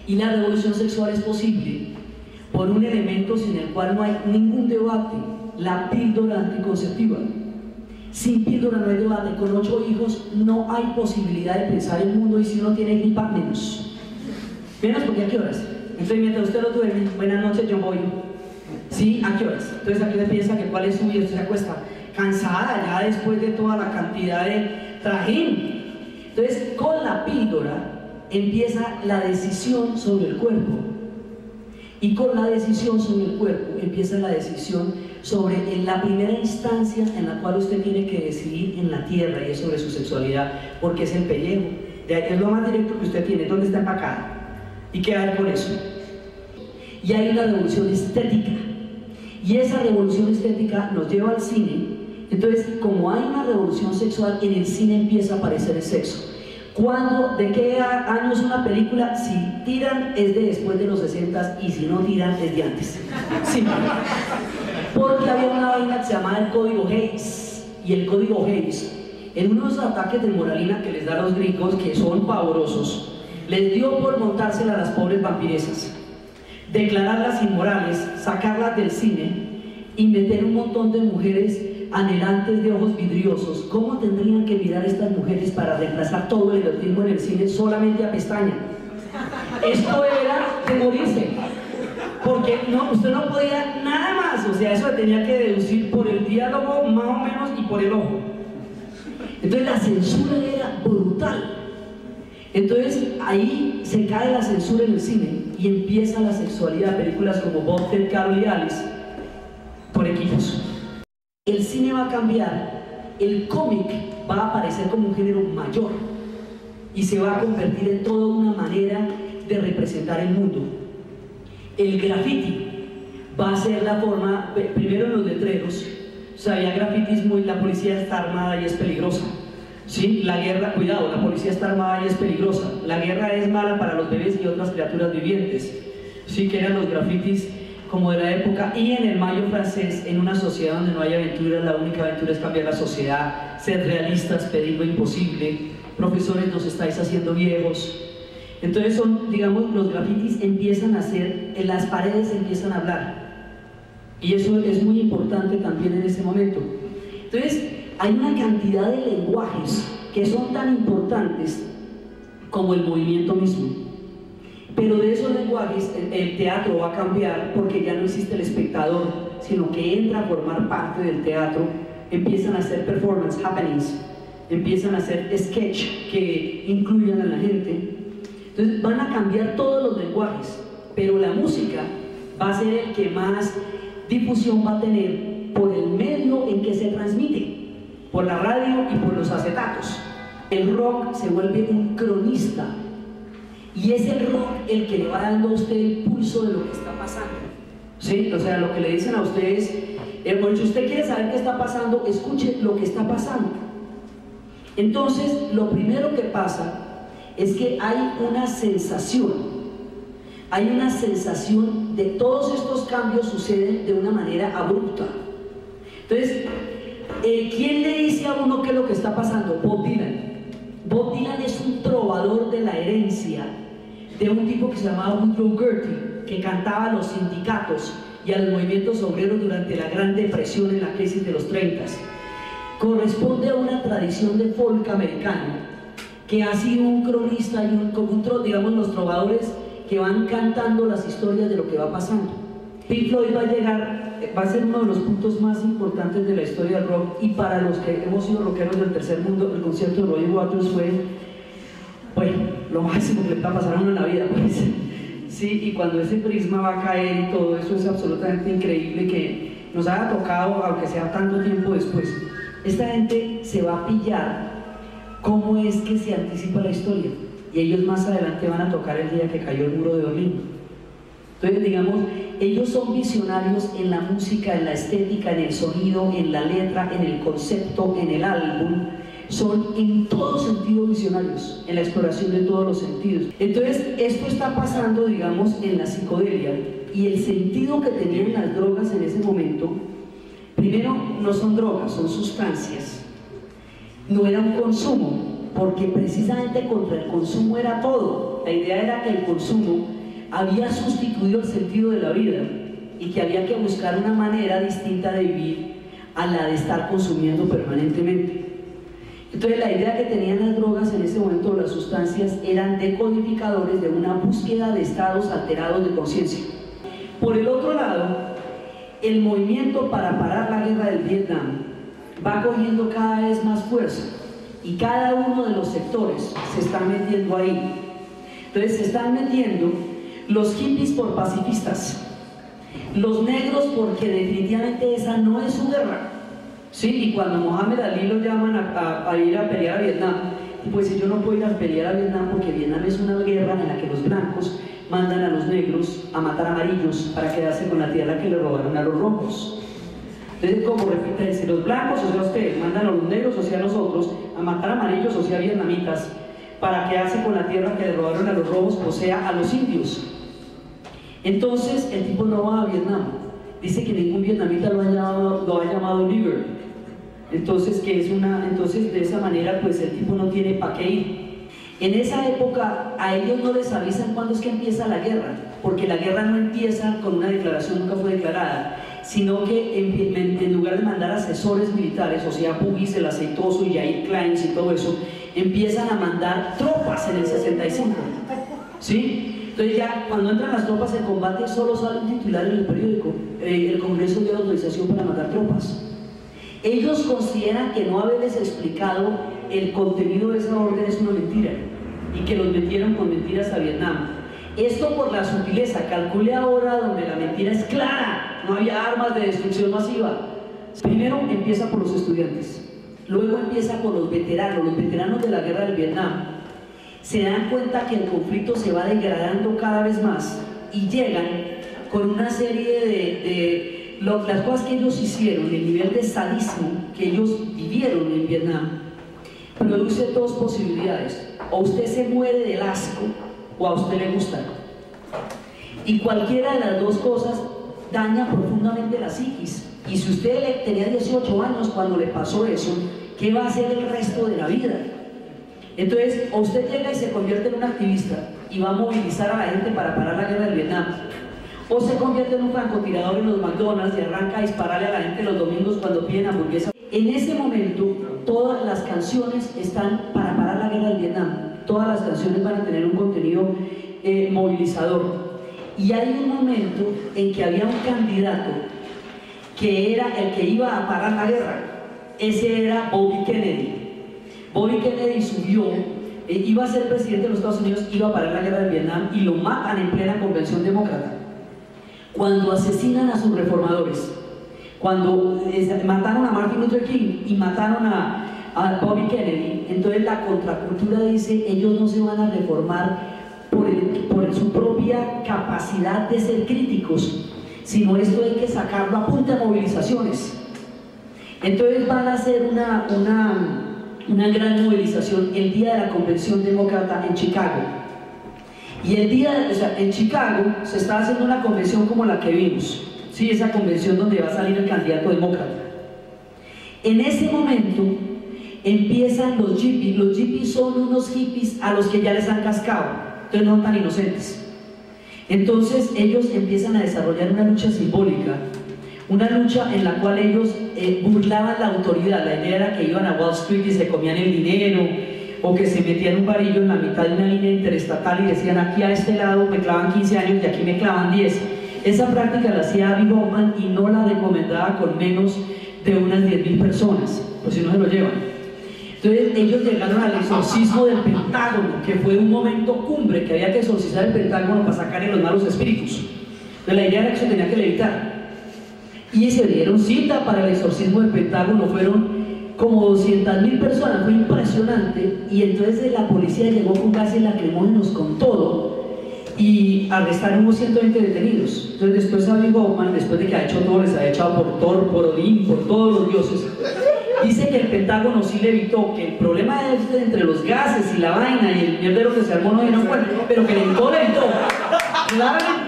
Y la revolución sexual es posible por un elemento sin el cual no hay ningún debate: la píldora anticonceptiva. Sin píldora no hay debate. Con 8 hijos no hay posibilidad de pensar el mundo, y si uno tiene gripa, menos. Menos, porque ¿a qué horas? Entonces, mientras usted lo duerme, buenas noches, yo voy. ¿Sí? ¿A qué horas? Entonces aquí usted piensa que cuál es su vida, usted se acuesta cansada ya después de toda la cantidad de trajín. Entonces, con la píldora empieza la decisión sobre el cuerpo, y con la decisión sobre el cuerpo empieza la decisión sobre la primera instancia en la cual usted tiene que decidir en la tierra, y es sobre su sexualidad, porque es el pellejo. Es lo más directo que usted tiene, donde está empacada, y qué hay por eso. Y hay una revolución estética, y esa revolución estética nos lleva al cine. Entonces, como hay una revolución sexual, en el cine empieza a aparecer el sexo. ¿De qué año es una película? Si tiran es de después de los 60, y si no tiran es de antes. Sí. Porque había una vaina que se llamaba el código Hays, y el código Hays, en unos ataques de moralina que les da a los gringos, que son pavorosos, les dio por montársela a las pobres vampiresas, declararlas inmorales, sacarlas del cine y meter un montón de mujeres anhelantes de ojos vidriosos. ¿Cómo tendrían que mirar estas mujeres para reemplazar todo el erotismo en el cine solamente a pestaña? Esto era de morirse, porque no, usted no podía nada más, o sea, eso tenía que deducir por el diálogo más o menos y por el ojo. Entonces la censura era brutal. Entonces ahí se cae la censura en el cine y empieza la sexualidad. Películas como Bob, Ted, Carol y Alice, por equipos. El cine va a cambiar, el cómic va a aparecer como un género mayor y se va a convertir en toda una manera de representar el mundo. El graffiti va a ser la forma, primero en los letreros, o sea, había grafitis muy, la policía está armada y es peligrosa. Sí, la guerra, cuidado, la policía está armada y es peligrosa. La guerra es mala para los bebés y otras criaturas vivientes. Sí, que eran los grafitis como de la época. Y en el Mayo francés, en una sociedad donde no hay aventura, la única aventura es cambiar la sociedad, ser realistas, pedir lo imposible. Profesores, nos estáis haciendo viejos. Entonces son, digamos, los grafitis empiezan a ser, en las paredes empiezan a hablar, y eso es muy importante también en ese momento. Entonces hay una cantidad de lenguajes que son tan importantes como el movimiento mismo, pero de esos lenguajes el teatro va a cambiar, porque ya no existe el espectador, sino que entra a formar parte del teatro. Empiezan a hacer performance, happenings, empiezan a hacer sketch que incluyan a la gente. Entonces van a cambiar todos los lenguajes, pero la música va a ser el que más difusión va a tener por el medio en que se transmite, por la radio y por los acetatos. El rock se vuelve un cronista, y es el rock el que le va dando a usted el pulso de lo que está pasando. ¿Sí? O sea, lo que le dicen a ustedes, si usted quiere saber qué está pasando, escuche lo que está pasando. Entonces, lo primero que pasa es que hay una sensación de todos estos cambios suceden de una manera abrupta. Entonces, ¿quién le dice a uno qué es lo que está pasando? Bob Dylan. Bob Dylan es un trovador de la herencia de un tipo que se llamaba Woodrow Gertie, que cantaba a los sindicatos y a los movimientos obreros durante la Gran Depresión en la crisis de los 30s. Corresponde a una tradición de folk americano, que ha sido un cronista y digamos, los trovadores que van cantando las historias de lo que va pasando. Pink Floyd va a ser uno de los puntos más importantes de la historia del rock, y para los que hemos sido rockeros del tercer mundo, el concierto de Roger Waters fue, bueno, lo máximo que le va a pasar a uno en la vida, pues. Sí, y cuando ese prisma va a caer y todo eso es absolutamente increíble que nos haya tocado, aunque sea tanto tiempo después. Esta gente se va a pillar cómo es que se anticipa la historia, y ellos más adelante van a tocar el día que cayó el muro de Berlín. Entonces, digamos, ellos son visionarios en la música, en la estética, en el sonido, en la letra, en el concepto, en el álbum. Son en todo sentido visionarios, en la exploración de todos los sentidos. Entonces, esto está pasando, digamos, en la psicodelia, y el sentido que tenían las drogas en ese momento, primero, no son drogas, son sustancias. No era un consumo, porque precisamente contra el consumo era todo. La idea era que el consumo había sustituido el sentido de la vida y que había que buscar una manera distinta de vivir a la de estar consumiendo permanentemente. Entonces la idea que tenían las drogas en ese momento, las sustancias, eran decodificadores de una búsqueda de estados alterados de conciencia. Por el otro lado, el movimiento para parar la guerra del Vietnam va cogiendo cada vez más fuerza y cada uno de los sectores se están metiendo ahí. Entonces se están metiendo los hippies por pacifistas, los negros porque definitivamente esa no es su guerra. Sí, y cuando Mohamed Ali lo llaman a ir a pelear a Vietnam, y pues si yo no puedo ir a pelear a Vietnam porque Vietnam es una guerra en la que los blancos mandan a los negros a matar amarillos para quedarse con la tierra que le robaron a los rojos. Entonces, como repite, si los blancos, o sea ustedes, mandan a los negros, o sea nosotros, a matar amarillos, o sea vietnamitas, para quedarse con la tierra que le robaron a los rojos, o sea a los indios. Entonces el tipo no va a Vietnam, dice que ningún vietnamita lo ha llamado líder. Entonces de esa manera pues el tipo no tiene para qué ir. En esa época a ellos no les avisan cuándo es que empieza la guerra, porque la guerra no empieza con una declaración, nunca fue declarada, sino que en lugar de mandar asesores militares, o sea Bugis, el Aceitoso y Jair Kleins y todo eso, empiezan a mandar tropas en el 65, ¿sí? Entonces ya cuando entran las tropas en combate solo sale un titular en el periódico, el Congreso dio autorización para mandar tropas. Ellos consideran que no haberles explicado el contenido de esa orden es una mentira y que los metieron con mentiras a Vietnam. Esto por la sutileza, calcule ahora donde la mentira es clara, no había armas de destrucción masiva. Primero empieza por los estudiantes, luego empieza por los veteranos de la guerra del Vietnam. Se dan cuenta que el conflicto se va degradando cada vez más y llegan con una serie las cosas que ellos hicieron, el nivel de sadismo que ellos vivieron en Vietnam, produce dos posibilidades: o usted se muere del asco o a usted le gusta, y cualquiera de las dos cosas daña profundamente la psiquis. Y si usted tenía 18 años cuando le pasó eso, ¿qué va a hacer el resto de la vida? Entonces, o usted llega y se convierte en un activista y va a movilizar a la gente para parar la guerra del Vietnam, o se convierte en un francotirador en los McDonald's y arranca a dispararle a la gente los domingos cuando piden hamburguesa. En ese momento, todas las canciones están para parar la guerra del Vietnam. Todas las canciones van a tener un contenido movilizador. Y hay un momento en que había un candidato que era el que iba a parar la guerra. Ese era Bobby Kennedy. Bobby Kennedy subió, iba a ser presidente de los Estados Unidos, iba a parar la guerra del Vietnam y lo matan en plena convención demócrata. Cuando asesinan a sus reformadores, cuando mataron a Martin Luther King y mataron a Bobby Kennedy, entonces la contracultura dice: ellos no se van a reformar por su propia capacidad de ser críticos, sino esto hay que sacarlo a punta de movilizaciones. Entonces van a hacer una gran movilización el día de la convención demócrata en Chicago. Y en Chicago se está haciendo una convención como la que vimos, ¿sí? Esa convención donde va a salir el candidato demócrata. En ese momento empiezan los hippies. Los hippies son unos hippies a los que ya les han cascado, entonces no son tan inocentes. Entonces ellos empiezan a desarrollar una lucha simbólica, una lucha en la cual ellos burlaban la autoridad. La idea era que iban a Wall Street y se comían el dinero, o que se metían un varillo en la mitad de una línea interestatal y decían: aquí a este lado me clavan 15 años y aquí me clavan 10. Esa práctica la hacía Abby Hoffman y no la recomendaba con menos de unas 10.000 personas, pues si no se lo llevan. Entonces ellos llegaron al exorcismo del Pentágono, que fue un momento cumbre, que había que exorcizar el Pentágono para sacarle los malos espíritus. Entonces la idea era que se tenía que levitar. Y se dieron cita para el exorcismo del Pentágono, fueron como 200.000 personas, fue impresionante. Y entonces la policía llegó con gases lacrimógenos, con todo, y arrestaron unos 120 detenidos. Entonces después Abby Hoffman, después de que ha hecho todo, les ha echado por Thor, por Odín, por todos los dioses, dice que el Pentágono sí le evitó, que el problema es entre los gases y la vaina y el mierdero que se armó no dieron cuenta, pero que le evitó, claramente